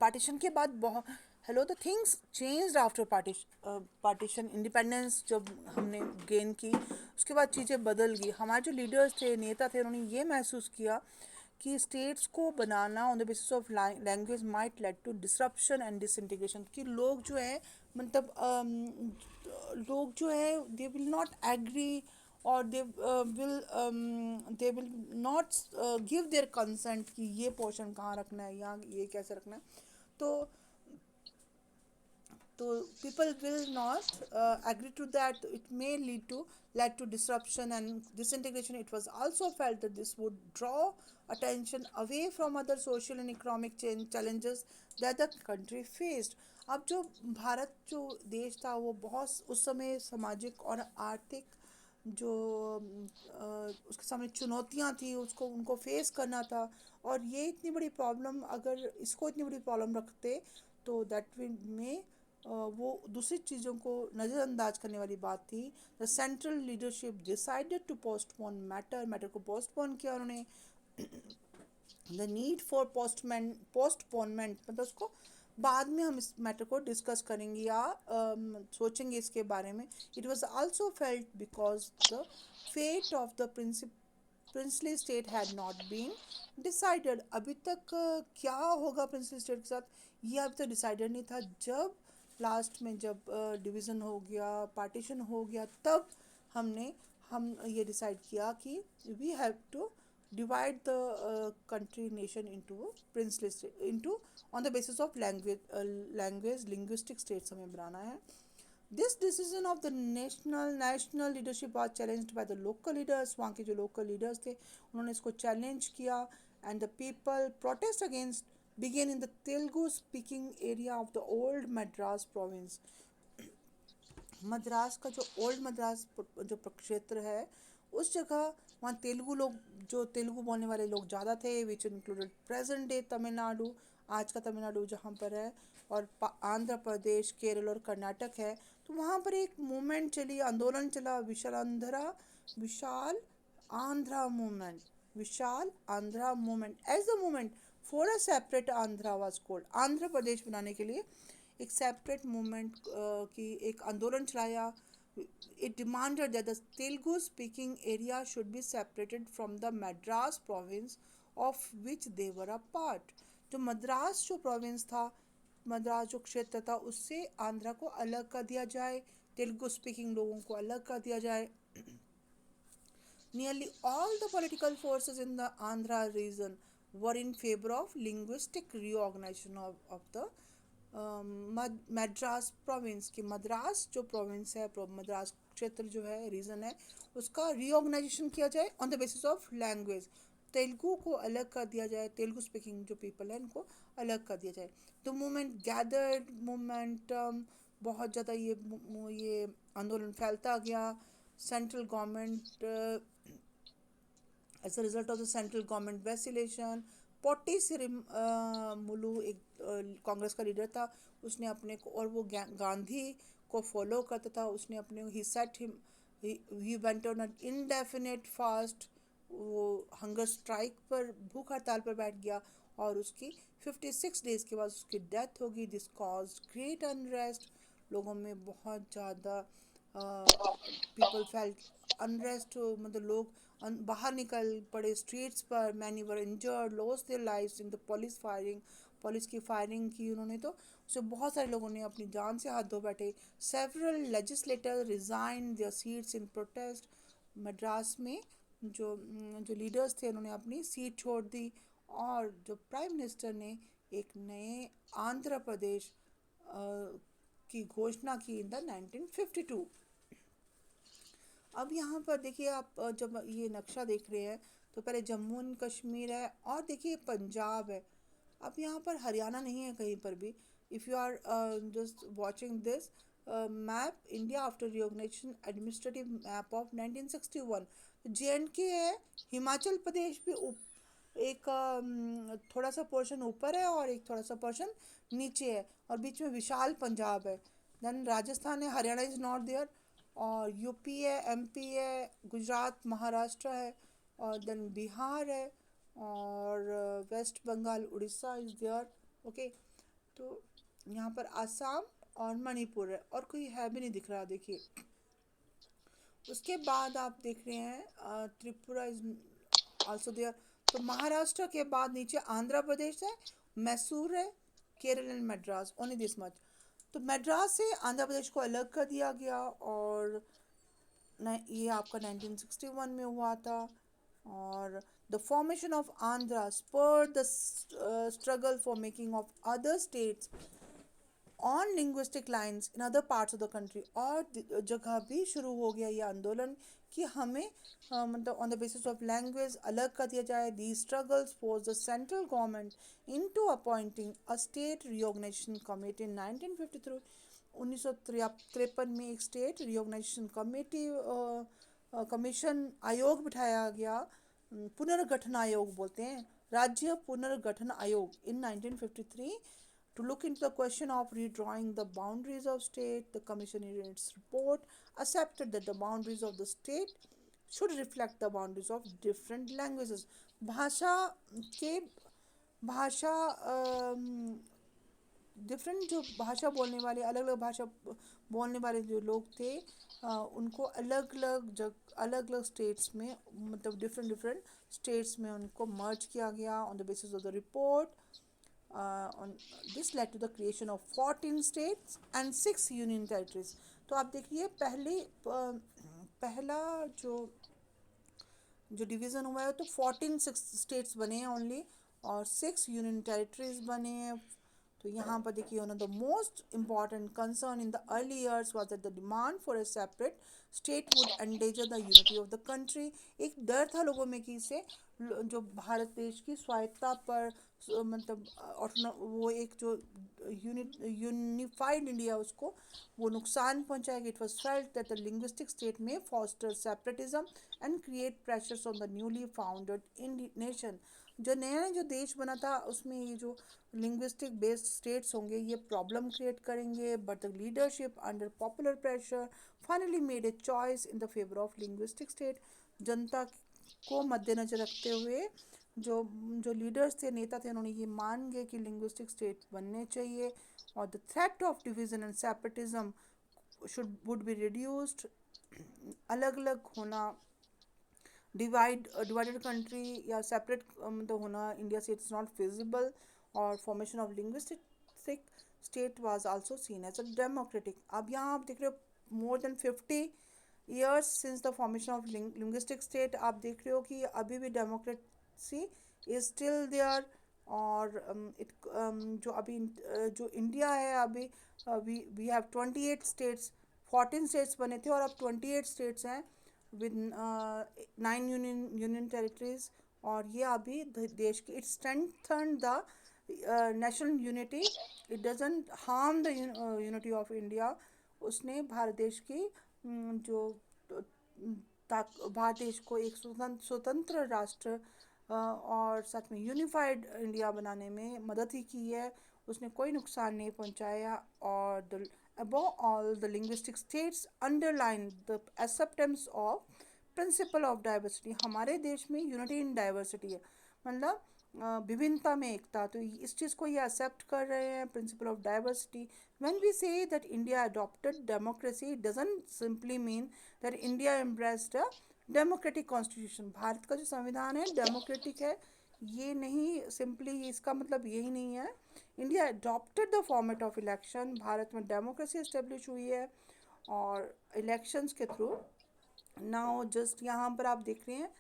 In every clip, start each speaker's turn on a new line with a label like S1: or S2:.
S1: Partition के बाद बहुत hello the things changed after partition independence जब हमने गेन की उसके बाद चीज़ें बदल गई। हमारे जो लीडर्स थे, नेता थे, उन्होंने ये महसूस किया कि स्टेट्स को बनाना on the basis of language might lead to disruption and disintegration. कि लोग जो है मतलब लोग जो है दे विल नॉट एग्री और they will not give their consent कि ये पोर्शन कहाँ रखना है या ये कैसे रखना है। तो people will not agree to that. It may lead to disruption and disintegration. It was also felt that this would draw attention away from other social and economic challenges that the country faced. अब जो भारत जो देश था वो बहुत उस समय सामाजिक और आर्थिक जो उसके सामने चुनौतियां थी उसको उनको फेस करना था। और ये इतनी बड़ी प्रॉब्लम, अगर इसको इतनी बड़ी प्रॉब्लम रखते तो दैट विल में वो दूसरी चीज़ों को नज़रअंदाज करने वाली बात थी। The central leadership decided to postpone matter को पोस्टपोन किया उन्होंने। द नीड फॉर पोस्टपोनमेंट मतलब उसको बाद में हम इस मैटर को डिस्कस करेंगे या सोचेंगे इसके बारे में। It was also felt because the fate of the princely state had not been decided. अभी तक क्या होगा प्रिंसली स्टेट के साथ ये अभी तक डिसाइडेड नहीं था। जब लास्ट में जब डिवीज़न हो गया, पार्टीशन हो गया, तब हम ये डिसाइड किया कि we have to divide the country nation into princely state into on the basis of language linguistic states हमें बनाना है। This decision of the national leadership was challenged by the local leaders। वहाँ के जो local leaders थे उन्होंने इसको challenge किया and the people protest against began in the Telugu speaking area of the old Madras province। Madras का जो old Madras जो क्षेत्र है उस जगह वहाँ तेलुगु लोग, जो तेलुगु बोलने वाले लोग ज़्यादा थे, which included present day Tamil Nadu, आज का तमिलनाडु जहाँ पर है, और आंध्र प्रदेश, केरल और कर्नाटक है। तो वहाँ पर एक मूवमेंट चली, आंदोलन चला, Vishal Andhra movement as the movement for a separate Andhra was called. Andhra Pradesh बनाने के लिए एक सेपरेट मूवमेंट की एक आंदोलन चलाया। It demanded that the Telugu speaking area should be separated from the Madras province of which they were a part। जो मद्रास जो प्रोविंस था, मद्रास जो क्षेत्र था, उससे आंध्रा को अलग कर दिया जाए, तेलुगु स्पीकिंग लोगों को अलग कर दिया जाए। Nearly all the political forces in the Andhra region were in favor of linguistic reorganization of the Madras province की। मद्रास जो प्रोविंस है, मद्रास क्षेत्र जो है, रीजन है, उसका रीऑर्गेनाइजेशन किया जाए on the basis of language. Telugu को अलग कर दिया जाए, तेलुगु स्पीकिंग जो पीपल है उनको अलग कर दिया जाए। तो मूवमेंट गैदर्ड, मोमेंटम बहुत ज़्यादा ये आंदोलन फैलता गया। Central government as a result of the central government vacillation, Potti मुलू एक कांग्रेस का लीडर था, उसने अपने को, और वो गांधी को फॉलो करता था, उसने अपने ही सेट he went on an indefinite fast. वो हंगर स्ट्राइक पर, भूख हड़ताल पर बैठ गया और उसकी 56 डेज के बाद उसकी डेथ होगी। This cause great unrest. लोगों में बहुत ज़्यादा पीपल फेल्ट अनरेस्ट, मतलब लोग बाहर निकल पड़े स्ट्रीट्स पर। Many were injured, lost their lives in the police firing. Police की फायरिंग की उन्होंने, तो उससे बहुत सारे लोगों ने अपनी जान से हाथ धो बैठे। Several legislator resign there seats in protest. Madras में जो लीडर्स थे उन्होंने अपनी सीट छोड़ दी। और जो प्राइम मिनिस्टर ने एक नए आंध्र प्रदेश की घोषणा की इन द 1952। अब यहाँ पर देखिए आप, जब ये नक्शा देख रहे हैं तो पहले जम्मू एंड कश्मीर है और देखिए पंजाब है। अब यहाँ पर हरियाणा नहीं है कहीं पर भी। If you are just watching this map, India after reorganization administrative map of 1961, J and K है, हिमाचल प्रदेश भी एक थोड़ा सा पोर्शन ऊपर है और एक थोड़ा सा पोर्शन नीचे है, और बीच में विशाल पंजाब है। देन राजस्थान है, हरियाणा इज़ नॉट देयर, और यूपी है, एमपी है, गुजरात, महाराष्ट्र है, और देन बिहार है, और west Bengal, Orissa is there. Okay, तो यहाँ पर आसाम और मणिपुर है और कोई है भी नहीं दिख रहा, देखिए। उसके बाद आप देख रहे हैं त्रिपुरा इज आल्सो देयर। तो महाराष्ट्र के बाद नीचे आंध्र प्रदेश है, मैसूर है, Kerala and Madras, only this much. तो मद्रास से आंध्र प्रदेश को अलग कर दिया गया और ये आपका 1961 में हुआ था। और the formation of Andhra spurred the struggle for making of other states on linguistic lines in other parts of the country. और जगह भी शुरू हो गया ये आंदोलन कि हमें मतलब on the basis of language अलग कर दिया जाए। The struggles force the central government into appointing a state recognition committee in 1953। 1953 में एक स्टेट रिकॉग्निशन कमेटी कमीशन आयोग बिठाया गया, पुनर्गठन आयोग बोलते हैं, राज्य पुनर्गठन आयोग इन 1953 to look into the question of redrawing the boundaries of state. The commission in its report accepted that the boundaries of the state should reflect the boundaries of different languages. भाषा के भाषा डिफरेंट जो भाषा बोलने वाले, अलग अलग भाषा बोलने वाले जो लोग थे, उनको अलग अलग स्टेट्स में, मतलब डिफरेंट डिफरेंट स्टेट्स में उनको मर्ज किया गया on the basis of the report. on this led to the creation of 14 states and 6 union territories। तो आप देखिए पहला जो जो डिवीज़न हुआ है तो 14 स्टेट्स बने हैं ओनली और 6 यूनियन टेरिटरीज बने हैं। तो यहाँ पर देखिए one of the most important concern in the early years was that the demand for a separate state would endanger the unity of the country. एक डर था लोगों में कि इससे जो भारत देश की स्वायत्ता पर मतलब वो एक जो यूनिफाइड इंडिया उसको वो नुकसान पहुंचाएगा। It was felt that the linguistic state may foster separatism and create pressures on the newly founded nation. जो नया जो देश बना था उसमें ये जो लिंग्विस्टिक बेस्ड स्टेट्स होंगे ये प्रॉब्लम क्रिएट करेंगे। But the leadership under popular pressure finally made a choice in the favour of linguistic state. जनता को मद्देनजर रखते हुए जो जो लीडर्स थे, नेता थे, उन्होंने ये मान गए कि लिंग्विस्टिक स्टेट बनने चाहिए और the threat of division and separatism should would be reduced. अलग अलग होना, डिवाइडेड कंट्री या सेपरेट मतलब होना इंडिया से इट्स नॉट फिजिबल। और formation of linguistic state was also seen as a democratic. अब यहाँ आप देख रहे हो more than 50 years since the formation of linguistic state, आप देख रहे हो कि अभी भी डेमोक्रेसी इज स्टिल देयर। और जो अभी जो इंडिया है अभी वी हैव 28 स्टेट्स। 14 स्टेट्स बने थे और अब 28 स्टेट्स हैं विद 9 यूनियन टेरिटरीज। और ये अभी देश की it strengthen the national unity, it doesn't harm the unity of India. उसने भारत देश की जो भारत देश को एक स्वतंत्र राष्ट्र और साथ में यूनिफाइड इंडिया बनाने में मदद ही की है, उसने कोई नुकसान नहीं पहुंचाया। और the above all the linguistic states underline the acceptance of principle of diversity। हमारे देश में यूनिटी इन डाइवर्सिटी है, मतलब विभिन्नता में एकता। तो इस चीज़ को ये एक्सेप्ट कर रहे हैं, principle of diversity. When we say that India adopted democracy it doesn't simply mean that India embraced a democratic constitution. Bharat का जो संविधान है डेमोक्रेटिक है, ये नहीं सिंपली, इसका मतलब यही नहीं है। India adopted the format of election, Bharat में डेमोक्रेसी इस्टेब्लिश हुई है और इलेक्शंस के थ्रू। नाउ जस्ट यहाँ पर आप देख रहे हैं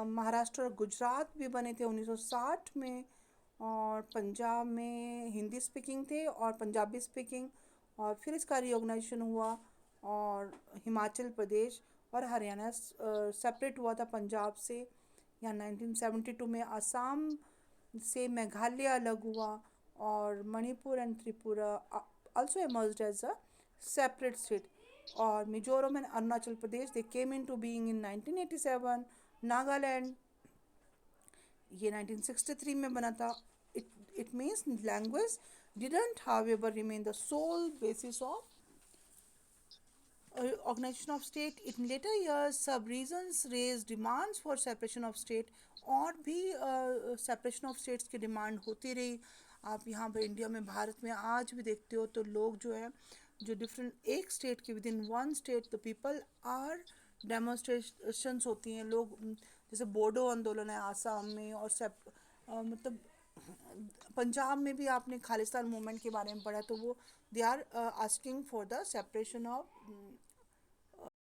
S1: महाराष्ट्र और गुजरात भी बने थे 1960 में, और पंजाब में हिंदी स्पीकिंग थे और पंजाबी स्पीकिंग, और फिर इसका रिऑर्गेनाइजेशन हुआ। और हिमाचल प्रदेश और हरियाणा सेपरेट हुआ था पंजाब से। या 1972 में असम से मेघालय अलग हुआ और Manipur and Tripura also emerged as a separate state। और Mizoram and Arunachal Pradesh they came into being in 1987। Nagaland ये 1963 में बना था। It means language didn't however remain the sole basis of organization of state। in later years सब regions raised demands for separation of state, और भी separation of states की demand होती रही। आप यहाँ पे इंडिया में, भारत में आज भी देखते हो तो लोग जो है, जो डिफरेंट एक स्टेट के, within one state the people are, demonstrations होती हैं, लोग जैसे बोडो आंदोलन है आसाम में, और मतलब पंजाब में भी आपने खालिस्तान मूवमेंट के बारे में पढ़ा, तो वो they are asking for the separation of